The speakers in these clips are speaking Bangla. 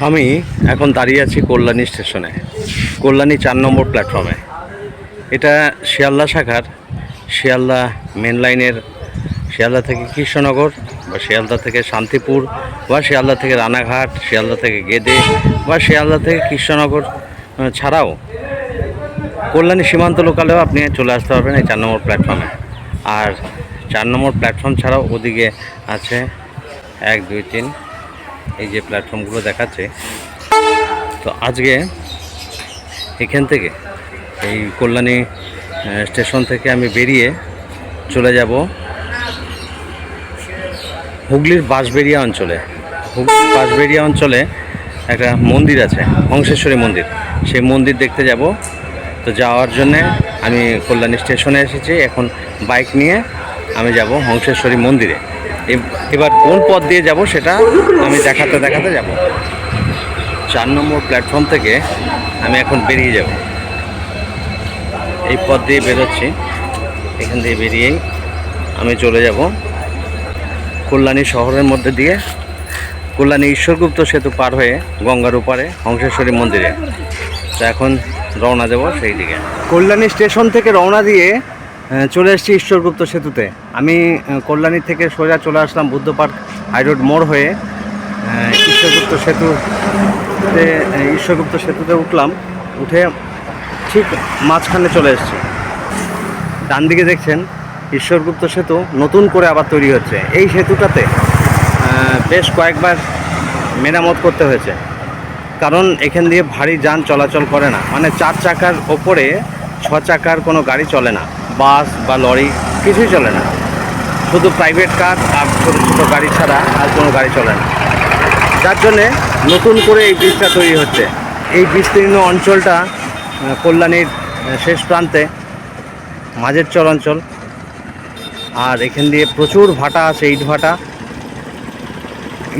আমি এখন দাঁড়িয়ে আছি কল্যাণী স্টেশনে, কল্যাণী 4 নম্বর প্ল্যাটফর্মে। এটা শিয়ালদা শাখার, শিয়ালদা মেন লাইনের, শিয়ালদা থেকে কৃষ্ণনগর বা শিয়ালদা থেকে শান্তিপুর বা শিয়ালদা থেকে রানাঘাট, শিয়ালদা থেকে গেদে বা শিয়ালদা থেকে কৃষ্ণনগর ছাড়াও কল্যাণী সীমান্ত লোকালেও আপনি চলে আসতে পারবেন এই 4 নম্বর প্ল্যাটফর্মে। আর 4 নম্বর প্ল্যাটফর্ম ছাড়াও ওদিকে আছে 1, 2, 3 এই যে প্ল্যাটফর্মগুলো দেখাচ্ছে। তো আজকে এখান থেকে এই কল্যাণী স্টেশন থেকে আমি বেরিয়ে চলে যাব হুগলির বাঁশবেড়িয়া অঞ্চলে। হুগলির বাঁশবেড়িয়া অঞ্চলে একটা মন্দির আছে, হংসেশ্বরী মন্দির। সেই মন্দির দেখতে যাব। তো যাওয়ার জন্যে আমি কল্যাণী স্টেশনে এসেছি। এখন বাইক নিয়ে আমি যাব হংসেশ্বরী মন্দিরে। এবার কোন পথ দিয়ে যাব সেটা আমি দেখাতে দেখাতে যাব। 4 নম্বর প্ল্যাটফর্ম থেকে আমি এখন বেরিয়ে যাব। এই পথ দিয়ে বেরোচ্ছি। এখান দিয়ে বেরিয়েই আমি চলে যাব কল্যাণী শহরের মধ্যে দিয়ে, কল্যাণী ঈশ্বরগুপ্ত সেতু পার হয়ে গঙ্গার ওপারে হংসেশ্বরী মন্দিরে। তো এখন রওনা দেব সেই দিকে। কল্যাণী স্টেশন থেকে রওনা দিয়ে চলে এসেছি ঈশ্বরগুপ্ত সেতুতে। আমি কল্যাণী থেকে সোজা চলে আসলাম বুদ্ধ পার্ক হাইরোড মোড় হয়ে ঈশ্বরগুপ্ত সেতুতে উঠলাম। উঠে ঠিক মাঝখানে চলে এসেছি। ডান দিকে দেখছেন ঈশ্বরগুপ্ত সেতু নতুন করে আবার তৈরি হচ্ছে। এই সেতুটাতে বেশ কয়েকবার মেরামত করতে হয়েছে, কারণ এখান দিয়ে ভারী যান চলাচল করে না। মানে 4 চাকার ওপরে 6 চাকার কোনো গাড়ি চলে না, বাস বা লরি কিছুই চলে না। শুধু প্রাইভেট কার আর ছোটো ছোটো গাড়ি ছাড়া আর কোনো গাড়ি চলে না। যার জন্যে নতুন করে এই ব্রিজটা তৈরি হচ্ছে। এই বিস্তীর্ণ অঞ্চলটা কল্যাণীর শেষ প্রান্তে মাঝের চর অঞ্চল। আর এখান দিয়ে প্রচুর ভাটা আছে, ইট ভাটা।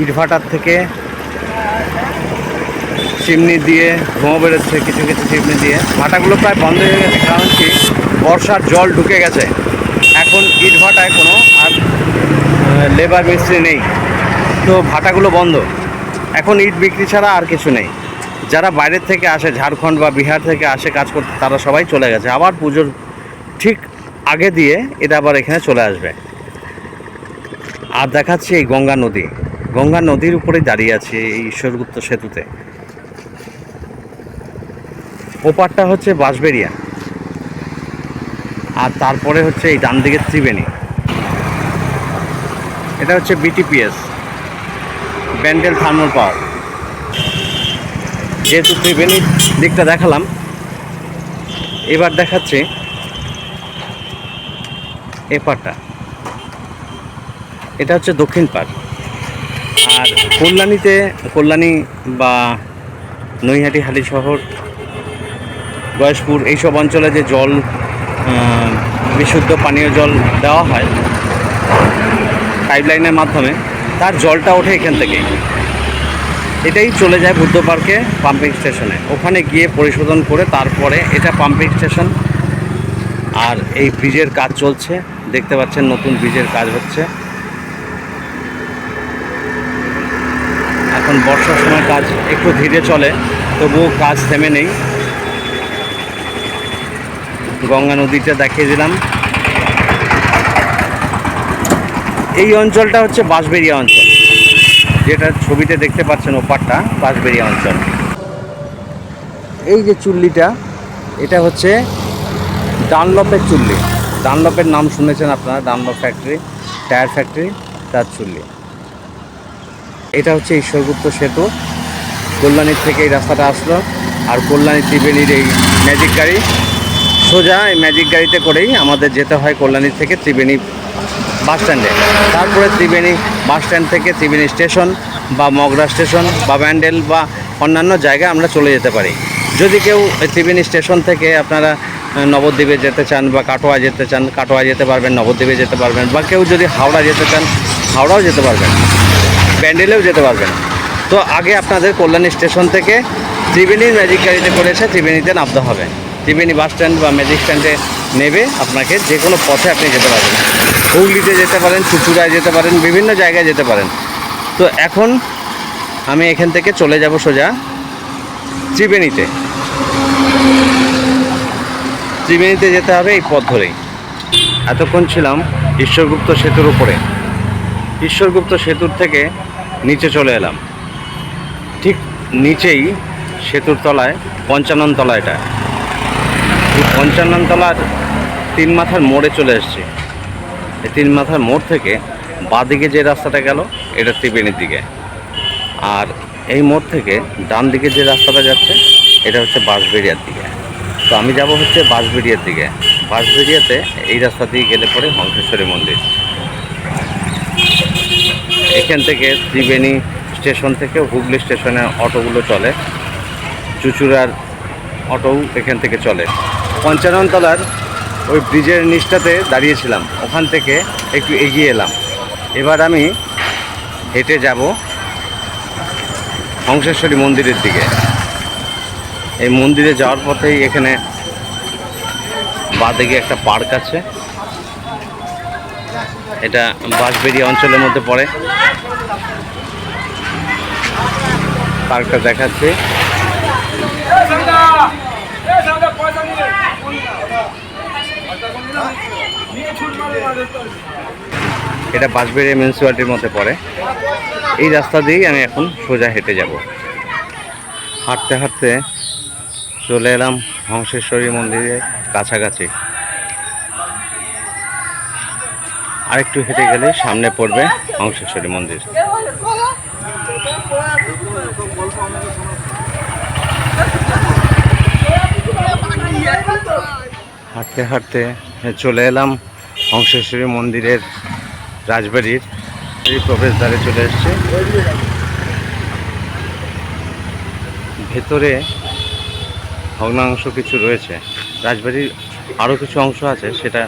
ইট ভাটার থেকে চিমনি দিয়ে ধোঁয়া বেরোচ্ছে, কিছু কিছু চিমনি দিয়ে। ভাটাগুলো প্রায় বন্ধ হয়ে গেছে, কারণ কি বর্ষার জল ঢুকে গেছে। এখন ইট ভাটায় কোনো আর লেবার মিস্ত্রি নেই, তো ভাটাগুলো বন্ধ। এখন ইট বিক্রি ছাড়া আর কিছু নেই। যারা বাইরের থেকে আসে, ঝাড়খণ্ড বা বিহার থেকে আসে কাজ করতে, তারা সবাই চলে গেছে। আবার পুজোর ঠিক আগে দিয়ে এটা আবার এখানে চলে আসবে। আর দেখাচ্ছি এই গঙ্গা নদী। গঙ্গা নদীর উপরেই দাঁড়িয়ে আছে এই ঈশ্বরগুপ্ত সেতুতে। ওপারটা হচ্ছে বাঁশবেড়িয়া, আর তারপরে হচ্ছে এই ডান দিকে ত্রিবেণী। এটা হচ্ছে বিটিপিএস, ব্যান্ডেল থার্মাল পাওয়ার। যেহেতু ত্রিবেণীর দিকটা দেখালাম, এবার দেখাচ্ছে এপারটা। এটা হচ্ছে দক্ষিণ পাড়। আর কল্যাণী বা নৈহাটি, হালিশহর, গয়েশপুর এইসব অঞ্চলে যে জল, বিশুদ্ধ পানীয় জল দেওয়া হয় পাইপলাইনের মাধ্যমে, তার জলটা ওঠে এখান থেকেই। এটাই চলে যায় বুদ্ধ পার্কে পাম্পিং স্টেশনে। ওখানে গিয়ে পরিশোধন করে তারপরে এটা পাম্পিং স্টেশন। আর এই ব্রিজের কাজ চলছে, দেখতে পাচ্ছেন নতুন ব্রিজের কাজ হচ্ছে। এখন বর্ষার সময় কাজ একটু ধীরে চলে, তবুও কাজ থেমে নেই। গঙ্গা নদীটা দেখিয়ে দিলাম। এই অঞ্চলটা হচ্ছে বাঁশবেড়িয়া অঞ্চল, যেটা ছবিতে দেখতে পাচ্ছেন ওপারটা বাঁশবেড়িয়া অঞ্চল। এই যে চুল্লিটা, এটা হচ্ছে ডানলপের চুল্লি। ডানলপের নাম শুনেছেন আপনারা, ডানলপ ফ্যাক্টরি, টায়ার ফ্যাক্টরি, তার চুল্লি। এটা হচ্ছে ঈশ্বরগুপ্ত সেতু। কল্যাণীর থেকে এই রাস্তাটা আসলো। আর কল্যাণী ত্রিবেণীর এই ম্যাজিক গাড়ি, সোজা এই ম্যাজিক গাড়িতে করেই আমাদের যেতে হয় কল্যাণী থেকে ত্রিবেণী বাস স্ট্যান্ডে। তারপরে ত্রিবেণী বাস স্ট্যান্ড থেকে ত্রিবেণী স্টেশন বা মগরা স্টেশন বা ব্যান্ডেল বা অন্যান্য জায়গায় আমরা চলে যেতে পারি। যদি কেউ ত্রিবেণী স্টেশন থেকে আপনারা নবদ্বীপে যেতে চান বা কাটোয়া যেতে চান, কাটোয়া যেতে পারবেন, নবদ্বীপে যেতে পারবেন। বা কেউ যদি হাওড়া যেতে চান, হাওড়াও যেতে পারবেন, ব্যান্ডেলেও যেতে পারবেন। তো আগে আপনাদের কল্যাণী স্টেশন থেকে ত্রিবেণীর ম্যাজিক গাড়িতে করে এসে ত্রিবেণীতে নামতে হবে। ত্রিবেণী বাস স্ট্যান্ড বা ম্যাজিক স্ট্যান্ডে নেবে আপনাকে যে কোনো পথে আপনি যেতে পারবেন। হুগলিতে যেতে পারেন, চুঁচুড়ায় যেতে পারেন, বিভিন্ন জায়গায় যেতে পারেন। তো এখন আমি এখান থেকে চলে যাব সোজা ত্রিবেণীতে। ত্রিবেণীতে যেতে হবে এই পথ ধরেই। এতক্ষণ ছিলাম ঈশ্বরগুপ্ত সেতুর উপরে। ঈশ্বরগুপ্ত সেতুর থেকে নিচে চলে এলাম। ঠিক নিচেই সেতুর তলায় ৫৫ তলা। এটা এই ৫৫ তলার ৩ মাথার মোড়ে চলে এসেছি। এই ৩ মাথার মোড় থেকে বাঁদিকে যে রাস্তাটা গেল এটা ত্রিবেণীর দিকে, আর এই মোড় থেকে ডান দিকে যে রাস্তাটা যাচ্ছে এটা হচ্ছে বাঁশবেড়িয়ার দিকে। তো আমি যাব হচ্ছে বাঁশবেড়িয়ার দিকে। বাঁশবেড়িয়াতে এই রাস্তা দিয়ে গেলে পরে হংসেশ্বরী মন্দির। এখান থেকে ত্রিবেণী স্টেশন থেকে হুগলি স্টেশনে অটোগুলো চলে, চুচুড়ার অটোও এখান থেকে চলে। ৫৫ তলার ওই ব্রিজের নিচটাতে দাঁড়িয়েছিলাম, ওখান থেকে একটু এগিয়ে এলাম। এবার আমি হেঁটে যাব হংসেশ্বরী মন্দিরের দিকে। এই মন্দিরে যাওয়ার পথেই এখানে বাঁদিকে একটা পার্ক আছে, এটা বাঁশবেড়িয়া অঞ্চলের মধ্যে পড়ে। পার্কটা দেখাচ্ছে। এটা বাঁশবেড়িয়া মিউনিসিপ্যালিটির মধ্যে পড়ে। এই রাস্তা দিয়েই আমি এখন সোজা হেঁটে যাব। হাঁটতে হাঁটতে চলে এলাম হংসেশ্বরী মন্দিরের কাছাকাছি। আরেকটু হেঁটে গেলে সামনে পড়বে হংসেশ্বরী মন্দির। হাঁটতে হাঁটতে চলে এলাম হংসেশ্বরী মন্দিরের রাজবাড়ির এই প্রবেশদ্বারে চলে এসেছে। ভেতরে ভগ্নাংশ কিছু রয়েছে। রাজবাড়ির আরও কিছু অংশ আছে, সেটা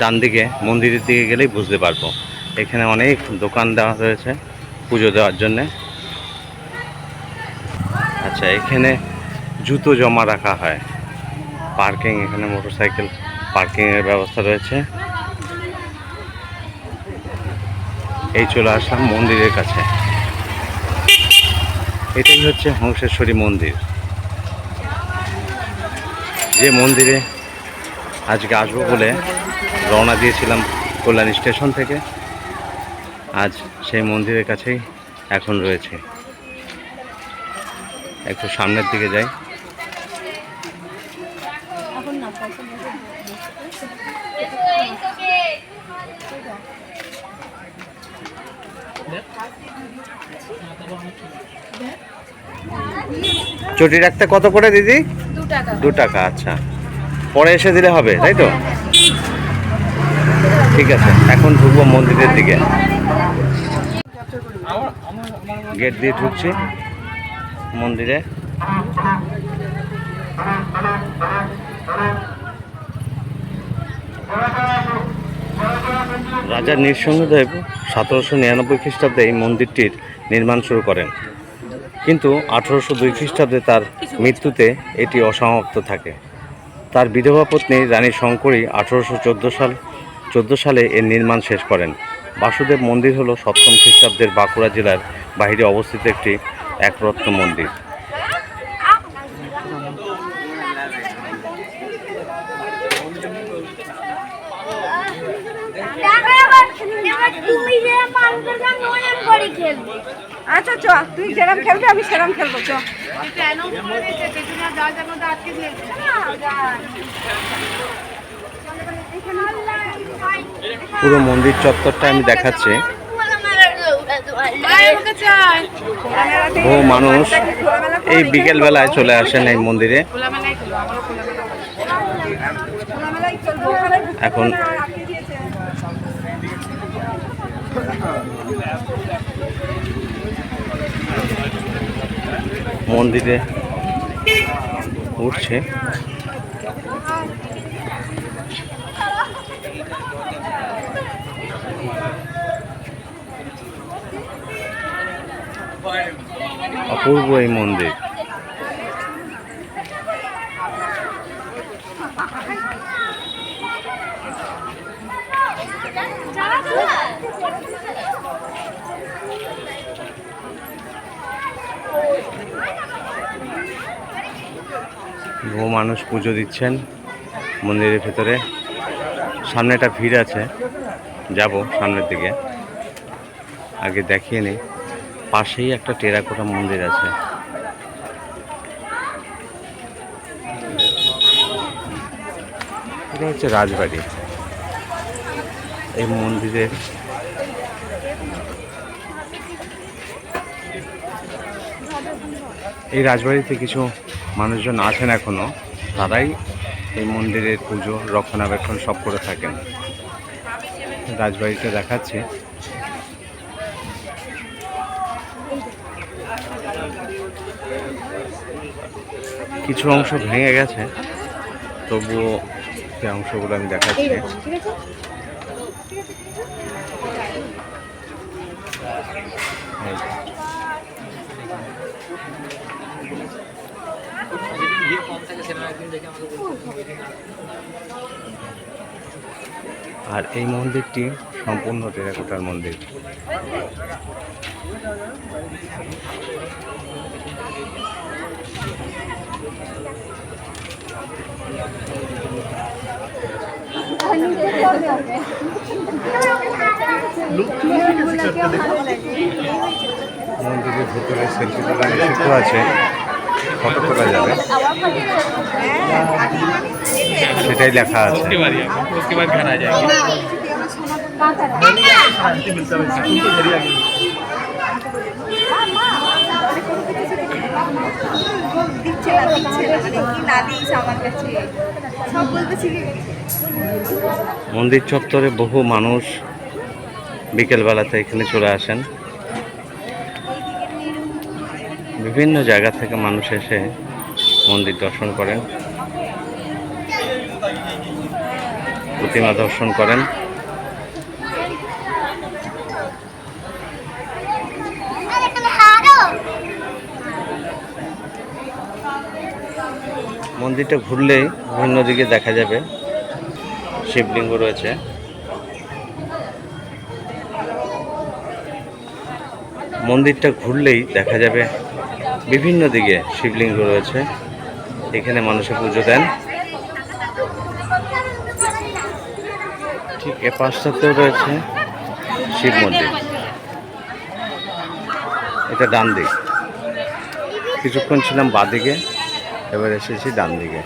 ডান দিকে মন্দিরের দিকে গেলেই বুঝতে পারবো। এখানে অনেক দোকান দেওয়া রয়েছে পুজো দেওয়ার জন্যে। আচ্ছা, এখানে জুতো জমা রাখা হয়। পার্কিং, এখানে মোটরসাইকেল পার্কিংয়ের ব্যবস্থা রয়েছে। এই চলে আসলাম মন্দিরের কাছে। এটাই হচ্ছে হংসেশ্বরী মন্দির, যে মন্দিরে আজকে আসবো বলে রওনা দিয়েছিলাম কল্যাণী স্টেশন থেকে। আজ সেই মন্দিরের কাছেই এখন রয়েছে। একটু সামনের দিকে যাই। চটি রাখতে কত করে দিদি? 2 টাকা। আচ্ছা, পরে এসে দিলে হবে, তাই তো? ঠিক আছে, এখন ঢুকবো মন্দিরের দিকে। গেট দিয়ে ঢুকছি মন্দিরে। রাজা নৃসিংহদেব 1799 খ্রিস্টাব্দে এই মন্দিরটির নির্মাণ শুরু করেন, কিন্তু 1802 খ্রিস্টাব্দে তার মৃত্যুতে এটি অসমাপ্ত থাকে। তার বিধবা পত্নী রানী শঙ্করী 1814 সালে এর নির্মাণ শেষ করেন। বাসুদেব মন্দির হল 7ম খ্রিস্টাব্দের বাঁকুড়া জেলার বাইরে অবস্থিত একটি একরত্ন মন্দির। আচ্ছা চ, তুই যেরকম খেলবি আমি সেরকম খেলবো। চ, পুরো মন্দির চত্বরটা আমি দেখাচ্ছি। বহু মানুষ এই বিকেল বেলায় চলে আসেন এই মন্দিরে। এখন মন্দিরে উঠছে। অপূর্ব এই মন্দির। বহু মানুষ পুজো দিচ্ছেন মন্দিরের ভেতরে। সামনে একটা ভিড় আছে, যাব সামনের দিকে। আগে দেখিয়ে নিই, পাশেই একটা টেরাকোটা মন্দির আছে। এটা হচ্ছে রাজবাড়ি। এই মন্দিরের এই রাজবাড়িতে কিছু মানুষজন আছেন এখনো, তারাই এই মন্দিরের পুজো রক্ষণাবেক্ষণ সব করে থাকেন। রাজবাড়িটা দেখাচ্ছে। কিছু অংশ ভেঙে গেছে, তবুও সেই অংশগুলো আমি দেখাচ্ছি। আর এই মন্দিরটি সম্পূর্ণ টেরাকোটার মন্দির। মন্দিরের ভিতরে সেলফি তোলা নিষিদ্ধ আছে, ফটো তোলা যাবে সেটাই লেখা আছে। মন্দির চত্বরে বহু মানুষ বিকেলবেলাতে এখানে চলে আসেন। বিভিন্ন জায়গা থেকে মানুষ এসে মন্দির দর্শন করেন, প্রতিমা দর্শন করেন। মন্দিরটা ঘুরলেই বিভিন্ন দিকে দেখা যাবে শিবলিঙ্গ রয়েছে। মন্দিরটা ঘুরলেই দেখা যাবে বিভিন্ন দিকে শিবলিঙ্গ রয়েছে, এখানে মানুষে পুজো দেন। ঠিক এ পাশটাতেও রয়েছে শিব মন্দির। এটা ডান দিক, কিছুক্ষণ ছিলাম বাঁ দিকে, এবার এসেছি ডান দিকে।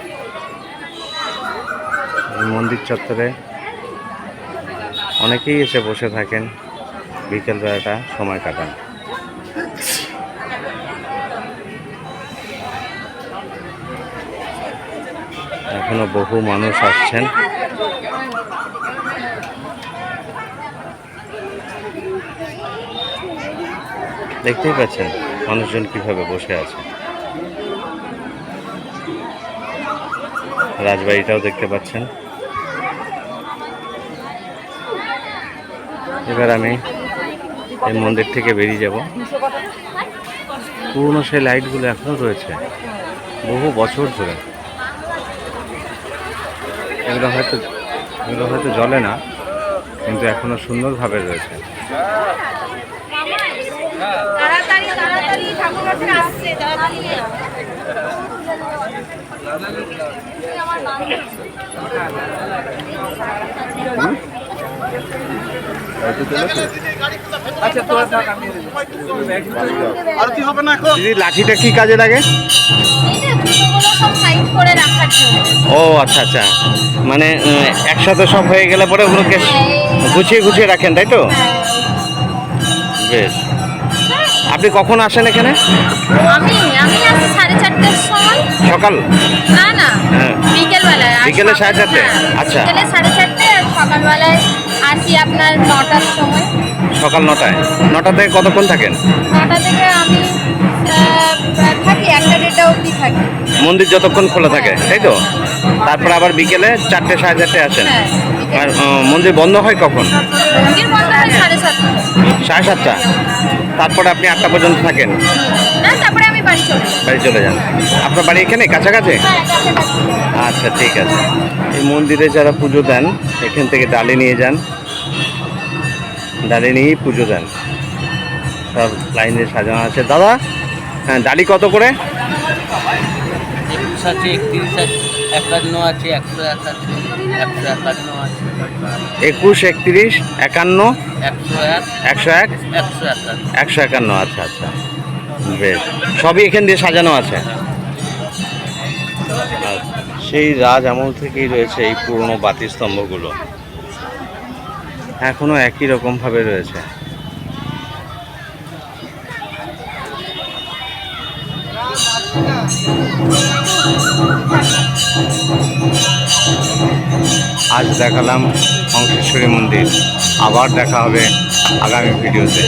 এই মন্দির চত্বরে অনেকেই এসে বসে থাকেন, বিকেলবেলাটা সময় কাটান। এখনো বহু মানুষ আসছেন। দেখতেই পাচ্ছেন মানুষজন কিভাবে বসে আছে। রাজবাড়িটাও দেখতে পাচ্ছেন। এবার আমি এই মন্দির থেকে বেরিয়ে যাব। পুরনো সেই লাইটগুলো এখনো রয়েছে বহু বছর ধরে। এগুলো হয়তো জ্বলে না, কিন্তু এখনো সুন্দরভাবে রয়েছে। দিদি, লাঠিটা কি কাজে লাগে? ও আচ্ছা আচ্ছা, মানে একসাথে সব হয়ে গেলে পরে ওগুলোকে গুছিয়ে গুছিয়ে রাখেন, তাই তো? বেশ। আপনি কখন আসেন এখানে? আমি আসি 4:30টার সময়। সকাল? না হ্যাঁ, বিকেলে 4:30। আচ্ছা, বিকেলে 4:30 আর সকালবেলায় আসি আপনার 9টার সময়। সকাল 9টায়। 9টা থেকে কতক্ষণ থাকেন? 9টা থেকে আমি থাকি 1টা অবধি থাকি। মন্দির যতক্ষণ খোলা থাকে, তাই তো? তারপর আবার বিকেলে 4টে 4:30 আসেন। হ্যাঁ, আর মন্দির বন্ধ হয় কখন? মন্দির বন্ধ হয় 7:30। 7:30। তারপরে আপনি 8টা পর্যন্ত থাকেন? না, তারপরে আমি বাড়ি চলে যান। আপনার বাড়ি এখানে কাছাকাছি? আচ্ছা, ঠিক আছে। এই মন্দিরে যারা পুজো দেন এখান থেকে ডালি নিয়ে যান, ডালি নিয়েই পুজো দেন। সব লাইনে সাজানো আছে। দাদা, হ্যাঁ, ডালি কত করে? আছে, 31 আছে, 51 আছে, 101 আছে, 151 আছে, 21, 31, 51, 101, 101, 151। 151। আচ্ছা আচ্ছা, বেশ, সবই এখান দিয়ে সাজানো আছে। আচ্ছা, সেই রাজ আমল থেকেই রয়েছে এই পুরনো বাতিস্তম্ভগুলো, এখনো একই রকমভাবে রয়েছে। আজ দেখালাম শঙ্খেশ্বরী মন্দির, আবার দেখা হবে আগামী ভিডিওতে।